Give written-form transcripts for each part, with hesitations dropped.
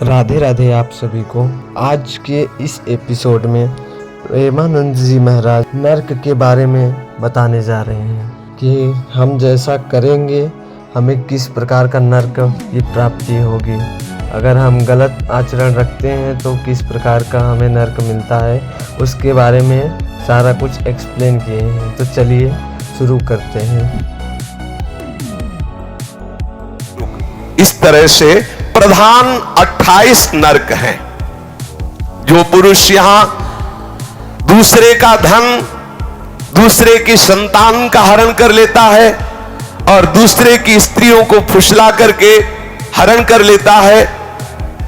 राधे राधे आप सभी को। आज के इस एपिसोड में प्रेमानंद जी महाराज नर्क के बारे में बताने जा रहे हैं कि हम जैसा करेंगे हमें किस प्रकार का नर्क की प्राप्ति होगी, अगर हम गलत आचरण रखते हैं तो किस प्रकार का हमें नर्क मिलता है, उसके बारे में सारा कुछ एक्सप्लेन किए हैं। तो चलिए शुरू करते हैं। इस तरह से प्रधान 28 नरक हैं। जो पुरुष यहां दूसरे का धन, दूसरे की संतान का हरण कर लेता है और दूसरे की स्त्रियों को फुसला करके हरण कर लेता है,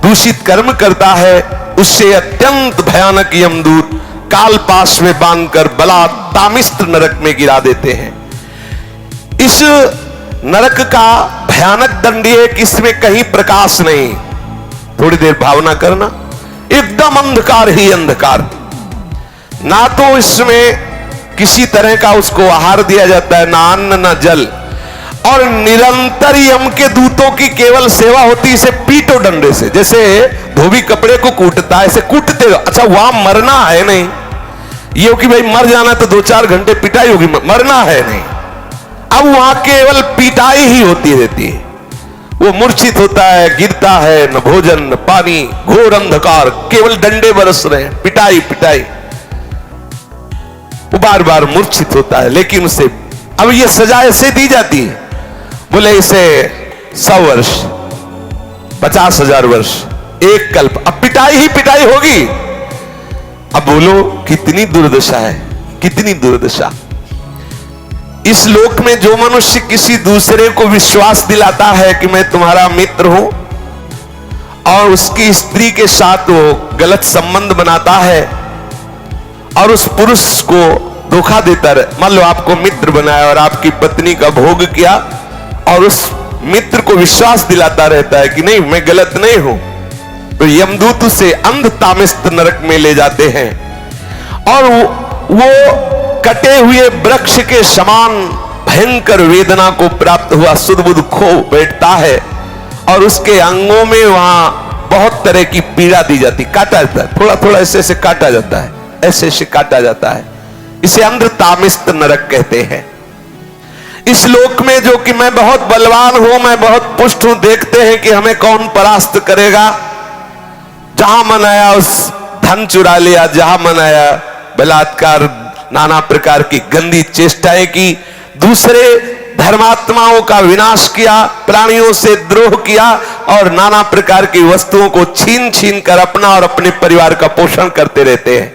दूषित कर्म करता है, उससे अत्यंत भयानक यमदूत काल पाश में बांधकर बलात्मिष्ट नरक में गिरा देते हैं। इस नरक का भयानक दंड है कि इसमें कहीं प्रकाश नहीं। थोड़ी देर भावना करना, एकदम अंधकार ही अंधकार, ना तो इसमें किसी तरह का उसको आहार दिया जाता है, ना अन्न ना जल, और निरंतर यम के दूतों की केवल सेवा होती। इसे पीटो डंडे से, जैसे धोबी कपड़े को कूटता है ऐसे कूटते। अच्छा वहां मरना है नहीं, ये कि भाई मर जाना तो 2-4 घंटे पिटाई होगी, मरना है नहीं। अब वहां केवल पिटाई ही होती रहती है। वो मूर्छित होता है, गिरता है, न भोजन न पानी, घोर अंधकार, केवल डंडे बरस रहे हैं, पिटाई पिटाई। वो बार बार मूर्छित होता है, लेकिन उसे अब ये सजा ऐसे दी जाती है, बोले इसे 100 वर्ष, 50,000 वर्ष, एक कल्प, अब पिटाई ही पिटाई होगी। अब बोलो कितनी दुर्दशा है, कितनी दुर्दशा। इस लोक में जो मनुष्य किसी दूसरे को विश्वास दिलाता है कि मैं तुम्हारा मित्र हूं और उसकी स्त्री के साथ वो गलत संबंध बनाता है और उस पुरुष को धोखा देता रहे, मान लो आपको मित्र बनाया और आपकी पत्नी का भोग किया और उस मित्र को विश्वास दिलाता रहता है कि नहीं मैं गलत नहीं हूं, तो यमदूत उसे अंधतामिष्ट नरक में ले जाते हैं और वो कटे हुए वृक्ष के समान भयंकर वेदना को प्राप्त हुआ सुध-बुध खो बैठता है और उसके अंगों में वहां बहुत तरह की पीड़ा दी जाती, काटा जाता है, थोड़ा थोड़ा ऐसे ऐसे काटा जाता है, ऐसे ऐसे काटा जाता है। इसे अंधतामिष्ट नरक कहते हैं। इस लोक में जो कि मैं बहुत बलवान हूं, मैं बहुत पुष्ट हूं, देखते हैं कि हमें कौन परास्त करेगा। जहां मन आया उस धन चुरा लिया, जहां मन आया बलात्कार, नाना प्रकार की गंदी चेष्टाएं की, दूसरे धर्मात्माओं का विनाश किया, प्राणियों से द्रोह किया और नाना प्रकार की वस्तुओं को छीन छीन कर अपना और अपने परिवार का पोषण करते रहते हैं।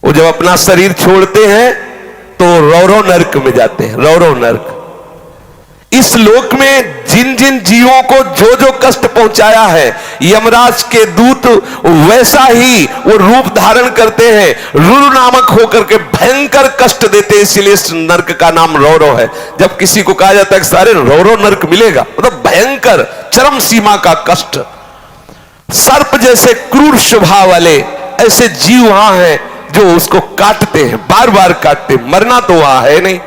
वो जब अपना शरीर छोड़ते हैं तो रौरव नरक में जाते हैं, रौरव नरक। इस लोक में जिन जिन जीवों को जो जो कष्ट पहुंचाया है, यमराज के दूत वैसा ही वो रूप धारण करते हैं, रुरु नामक होकर के भयंकर कष्ट देते हैं। इसलिए इस नरक का नाम रौरव है। जब किसी को कहा जाता है कि सारे रौरव नरक मिलेगा, मतलब भयंकर चरम सीमा का कष्ट। सर्प जैसे क्रूर स्वभाव वाले ऐसे जीव वहां हैं जो उसको काटते हैं, बार बार काटते, मरना तो वहां है नहीं।